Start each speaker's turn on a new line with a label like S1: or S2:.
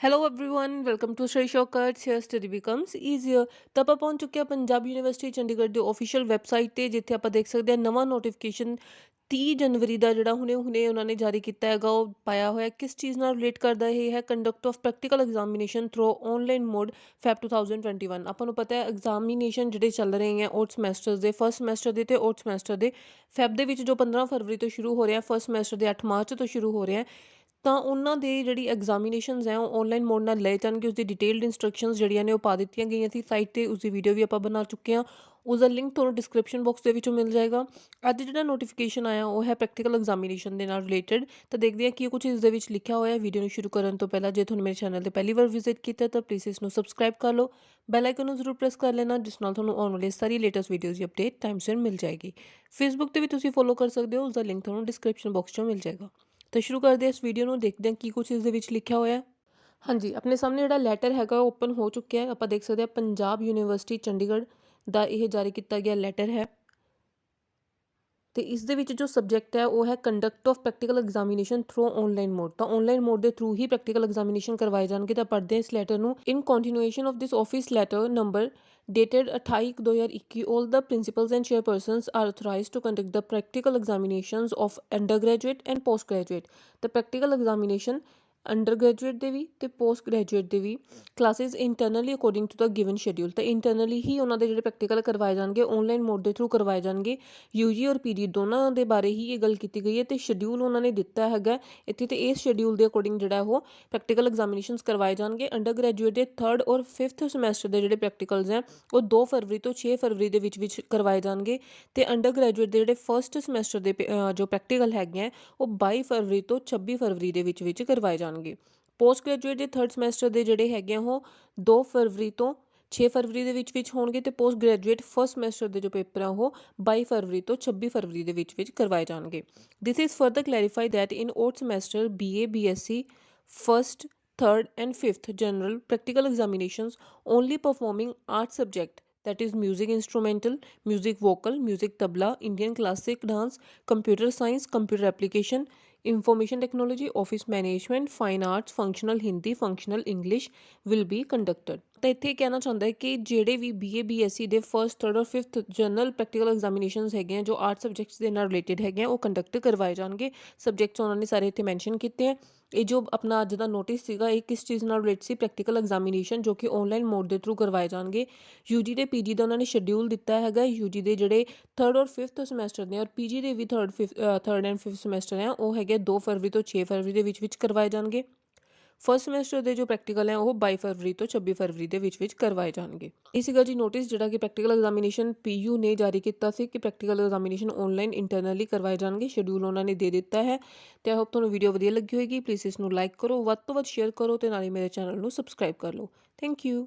S1: Hello everyone welcome to study shortcuts here study becomes easier. ਤਾਂ ਆਪਾਂ ਪਹੁੰਚ ਚੁੱਕੇ ਹਾਂ ਪੰਜਾਬ ਯੂਨੀਵਰਸਿਟੀ ਚੰਡੀਗੜ੍ਹ ਦੇ ਆਫੀਸ਼ੀਅਲ ਵੈਬਸਾਈਟ ਤੇ, ਜਿੱਥੇ ਆਪਾਂ ਦੇਖ ਸਕਦੇ ਹਾਂ ਨਵਾਂ ਨੋਟੀਫਿਕੇਸ਼ਨ 30 ਜਨਵਰੀ ਦਾ ਜਿਹੜਾ ਹੁਣੇ ਉਹਨਾਂ ਨੇ ਜਾਰੀ ਕੀਤਾ ਹੈਗਾ, ਉਹ ਪਾਇਆ ਹੋਇਆ ਕਿਸ ਚੀਜ਼ ਨਾਲ ਰਿਲੇਟ ਕਰਦਾ ਇਹ ਹੈ conduct of practical examination through online mode Feb 2021। ਆਪਾਂ ਨੂੰ ਪਤਾ ਹੈ ਐਗਜ਼ਾਮੀਨੇਸ਼ਨ ਜਿਹੜੇ ਚੱਲ ਰਹੇ ਹੈ ਉਹ ਸਮੈਸਟਰਸ ਦੇ ਫਸਟ ਸਮੈਸਟਰ ਦੇ ਤੇ ਔਰਥ ਸਮੈਸਟਰ ਦੇ ਫੈਬ ਦੇ ਵਿੱਚ ਜੋ 15 ਫਰਵਰੀ ਤੋਂ ਸ਼ੁਰੂ ਹੋ ਰਿਹਾ, ਫਸਟ ਸਮੈਸਟਰ ਦੇ 8 ਮਾਰਚ ਤੋਂ ਸ਼ੁਰੂ ਹੋ ਰਿਹਾ। ਤਾਂ ਉਹਨਾਂ ਦੇ ਜਿਹੜੀ ਐਗਜ਼ਾਮੀਨੇਸ਼ਨਸ ਹੈ ਉਹ ਆਨਲਾਈਨ ਮੋਡ ਨਾਲ ਲਏ ਜਾਣਗੇ। ਉਸਦੀ ਡਿਟੇਲਡ ਇੰਸਟਰਕਸ਼ਨਸ ਜਿਹੜੀਆਂ ਨੇ ਉਹ ਪਾ ਦਿੱਤੀਆਂ ਗਈਆਂ ਸੀ ਸਾਈਟ 'ਤੇ, ਉਸਦੀ ਵੀਡੀਓ ਵੀ ਆਪਾਂ ਬਣਾ ਚੁੱਕੇ ਹਾਂ। ਉਸਦਾ ਲਿੰਕ ਤੁਹਾਨੂੰ ਡਿਸਕ੍ਰਿਪਸ਼ਨ ਬਾਕਸ ਦੇ ਵਿੱਚੋਂ ਮਿਲ ਜਾਏਗਾ। ਅੱਜ ਜਿਹੜਾ ਨੋਟੀਫਿਕੇਸ਼ਨ ਆਇਆ ਉਹ ਹੈ ਪ੍ਰੈਕਟੀਕਲ ਐਗਜ਼ਾਮੀਨੇਸ਼ਨ ਦੇ ਨਾਲ ਰਿਲੇਟਡ। ਤਾਂ ਦੇਖਦੇ ਹਾਂ ਕੀ ਕੁਝ ਇਸ ਦੇ ਵਿੱਚ ਲਿਖਿਆ ਹੋਇਆ। ਵੀਡੀਓ ਨੂੰ ਸ਼ੁਰੂ ਕਰਨ ਤੋਂ ਪਹਿਲਾਂ ਜੇ ਤੁਹਾਨੂੰ ਮੇਰੇ ਚੈਨਲ 'ਤੇ ਪਹਿਲੀ ਵਾਰ ਵਿਜ਼ਿਟ ਕੀਤਾ ਤਾਂ ਪਲੀਜ਼ ਇਸ ਨੂੰ ਸਬਸਕ੍ਰਾਈਬ ਕਰ ਲਓ, ਬੈਲ ਆਈਕਨ ਨੂੰ ਜ਼ਰੂਰ ਪ੍ਰੈਸ ਕਰ ਲੈਣਾ, ਜਿਸ ਨਾਲ ਤੁਹਾਨੂੰ ਆਉਣ ਵਾਲੀ ਸਾਰੀ ਲੇਟੈਸਟ ਵੀਡੀਓਜ਼ ਦੀ ਅਪਡੇਟ ਟਾਈਮ ਸਿਰ ਮਿਲ ਜਾਏਗੀ। ਫੇਸਬੁੱਕ 'ਤੇ ਵੀ ਤੁਸੀਂ ਫੋਲੋ ਕਰ ਸਕਦੇ ਹੋ, ਉਸਦਾ ਲਿੰਕ ਤੁਹਾਨੂੰ ਡਿਸਕ੍ਰਿਪਸ਼ਨ ਬਾਕਸ 'ਚੋਂ ਮਿਲ ਜਾਏਗਾ। ਤਾਂ ਸ਼ੁਰੂ ਕਰਦੇ ਹਾਂ ਇਸ ਵੀਡੀਓ ਨੂੰ, ਦੇਖਦੇ ਹਾਂ ਕੀ ਕੁਝ ਇਸ ਦੇ ਵਿੱਚ ਲਿਖਿਆ ਹੋਇਆ। ਹਾਂਜੀ, ਆਪਣੇ ਸਾਹਮਣੇ ਜਿਹੜਾ ਲੈਟਰ ਹੈਗਾ ਉਹ ਓਪਨ ਹੋ ਚੁੱਕਿਆ ਹੈ। ਆਪਾਂ ਦੇਖ ਸਕਦੇ ਹਾਂ ਪੰਜਾਬ ਯੂਨੀਵਰਸਿਟੀ ਚੰਡੀਗੜ੍ਹ ਦਾ ਇਹ ਜਾਰੀ ਕੀਤਾ ਗਿਆ ਲੈਟਰ ਹੈ। ਤੇ ਇਸ ਦੇ ਵਿੱਚ ਜੋ ਸਬਜੈਕਟ ਹੈ ਉਹ ਹੈ conduct of practical examination through online mode. ਤਾਂ ਆਨਲਾਈਨ ਮੋਡ ਦੇ ਥਰੂ ਹੀ ਪ੍ਰੈਕਟੀਕਲ ਐਗਜ਼ਾਮੀਨੇਸ਼ਨ ਕਰਵਾਏ ਜਾਣਗੇ। ਤਾਂ ਪੜ੍ਹਦੇ ਹਾਂ ਇਸ ਲੈਟਰ ਨੂੰ। In continuation of this office letter number dated 28/2021, all the principals and chairpersons are authorized to conduct the practical examinations of undergraduate and postgraduate। the practical examination undergraduate ਦੇ ਵੀ ਅਤੇ ਪੋਸਟ ਗ੍ਰੈਜੂਏਟ ਦੇ ਵੀ classes internally according to the given schedule. ਤਾਂ internally ਹੀ ਉਹਨਾਂ ਦੇ ਜਿਹੜੇ ਪ੍ਰੈਕਟੀਕਲ ਕਰਵਾਏ ਜਾਣਗੇ, ਆਨਲਾਈਨ ਮੋਡ ਦੇ ਥਰੂ ਕਰਵਾਏ ਜਾਣਗੇ। ਯੂਜੀ ਔਰ ਪੀਜੀ ਦੋਨਾਂ ਦੇ ਬਾਰੇ ਹੀ ਇਹ ਗੱਲ ਕੀਤੀ ਗਈ ਹੈ ਅਤੇ ਸ਼ੈਡਿਊਲ ਉਹਨਾਂ ਨੇ ਦਿੱਤਾ ਹੈਗਾ ਇੱਥੇ। ਤੇ ਇਸ ਸ਼ੈਡਿਊਲ ਦੇ ਅਕੋਰਡਿੰਗ ਜਿਹੜਾ ਉਹ ਪ੍ਰੈਕਟੀਕਲ ਐਗਜ਼ਾਮੀਨੇਸ਼ਨਸ ਕਰਵਾਏ ਜਾਣਗੇ। ਅੰਡਰ ਗ੍ਰੈਜੂਏਟ ਦੇ 3rd ਔਰ 5th ਸਮੈਸਟਰ ਦੇ ਜਿਹੜੇ ਪ੍ਰੈਕਟੀਕਲਸ ਹੈ ਉਹ 2 ਫਰਵਰੀ ਤੋਂ 6 ਫਰਵਰੀ ਦੇ ਵਿੱਚ ਕਰਵਾਏ ਜਾਣਗੇ। ਅਤੇ ਅੰਡਰ ਗ੍ਰੈਜੂਏਟ ਦੇ ਜਿਹੜੇ ਫਸਟ ਸਮੈਸਟਰ ਦੇ ਜੋ ਪ੍ਰੈਕਟੀਕਲ ਹੈਗੇ ਹੈ ਉਹ 22 ਫਰਵਰੀ ਤੋਂ 26 ਫਰਵਰੀ ਦੇ ਵਿੱਚ ਕਰਵਾਏ ਜਾਣਗੇ। ਪੋਸਟ ਗ੍ਰੈਜੂਏਟ ਦੇ 3rd ਸਮੈਸਟਰ ਦੇ ਜਿਹੜੇ ਹੈਗੇ ਆ ਉਹ 2 ਫਰਵਰੀ ਤੋਂ 6 ਫਰਵਰੀ ਦੇ ਵਿੱਚ ਹੋਣਗੇ। ਅਤੇ ਪੋਸਟ ਗ੍ਰੈਜੂਏਟ ਫਸਟ ਸਮੈਸਟਰ ਦੇ ਜੋ ਪੇਪਰ ਆ ਉਹ 22 ਫਰਵਰੀ ਤੋਂ 26 ਫਰਵਰੀ ਦੇ ਵਿੱਚ ਕਰਵਾਏ ਜਾਣਗੇ। This is further clarify that in odd semester BA BSc first 3rd and 5th general practical examinations only performing art subject, that is music instrumental, music vocal, music tabla, Indian classic dance, computer science, computer application, information technology, office management, fine arts, functional Hindi, functional English will be conducted। ਤਾਂ ਇੱਥੇ ਕਹਿਣਾ ਚਾਹੁੰਦਾ ਹੈ ਕਿ ਜਿਹੜੇ ਵੀ BA BSc ਦੇ first 3rd ਔਰ 5th general practical examinations ਹੈਗੇ ਆ ਜੋ ਆਰਟ ਸਬਜੈਕਟਸ ਦੇ ਨਾਲ ਰਿਲੇਟਡ ਹੈਗੇ ਆ ਉਹ ਕੰਡਕਟ ਕਰਵਾਏ ਜਾਣਗੇ। ਸਬਜੈਕਟਸ ਉਹਨਾਂ ਨੇ ਸਾਰੇ ਇੱਥੇ ਮੈਂਸ਼ਨ ਕੀਤੇ ਹੈ। ਇਹ ਜੋ ਆਪਣਾ ਅੱਜ ਦਾ ਨੋਟਿਸ ਸੀਗਾ ਇਹ ਕਿਸ ਚੀਜ਼ ਨਾਲ ਰਿਲੇਟ ਸੀ, ਪ੍ਰੈਕਟੀਕਲ ਐਗਜ਼ਾਮੀਨੇਸ਼ਨ ਜੋ ਕਿ ਆਨਲਾਈਨ ਮੋਡ ਦੇ ਥਰੂ ਕਰਵਾਏ ਜਾਣਗੇ। ਯੂਜੀ ਤੇ ਪੀਜੀ ਦਾ ਉਹਨਾਂ ਨੇ ਸ਼ੈਡਿਊਲ ਦਿੱਤਾ ਹੈਗਾ। ਯੂਜੀ ਦੇ ਜਿਹੜੇ 3rd ਔਰ 5th ਸਮੈਸਟਰ ਨੇ ਔਰ ਪੀਜੀ ਦੇ ਵੀ 3rd ਐਂਡ 5th ਸਮੈਸਟਰ ਹੈ ਉਹ ਹੈਗੇ 2 ਫਰਵਰੀ ਤੋਂ 6 ਫਰਵਰੀ ਦੇ ਵਿੱਚ ਕਰਵਾਏ ਜਾਣਗੇ। ਫਸਟ ਸਮੈਸਟਰ ਦੇ ਜੋ ਪ੍ਰੈਕਟੀਕਲ ਹੈ ਉਹ 22 ਫਰਵਰੀ ਤੋਂ 26 ਫਰਵਰੀ ਦੇ ਵਿੱਚ ਕਰਵਾਏ ਜਾਣਗੇ। ਇਹ ਸੀਗਾ ਜੀ ਨੋਟਿਸ ਜਿਹੜਾ ਕਿ ਪ੍ਰੈਕਟੀਕਲ ਐਗਜ਼ਾਮੀਨੇਸ਼ਨ PU ਨੇ ਜਾਰੀ ਕੀਤਾ ਸੀ ਕਿ ਪ੍ਰੈਕਟੀਕਲ ਐਗਜ਼ਾਮੀਨੇਸ਼ਨ ਆਨਲਾਈਨ ਇੰਟਰਨਲੀ ਕਰਵਾਏ ਜਾਣਗੇ। ਸ਼ੈਡਿਊਲ ਉਹਨਾਂ ਨੇ ਦੇ ਦਿੱਤਾ ਹੈ। ਤੇ ਆਈ ਹੋਪ ਤੁਹਾਨੂੰ ਵੀਡੀਓ ਵਧੀਆ ਲੱਗੀ ਹੋਏਗੀ। ਪਲੀਜ਼ ਇਸ ਨੂੰ ਲਾਈਕ ਕਰੋ, ਵੱਧ ਤੋਂ ਵੱਧ ਸ਼ੇਅਰ ਕਰੋ ਤੇ ਨਾਲ ਹੀ ਮੇਰੇ ਚੈਨਲ ਨੂੰ ਸਬਸਕ੍ਰਾਈਬ ਕਰ ਲਓ। Thank you.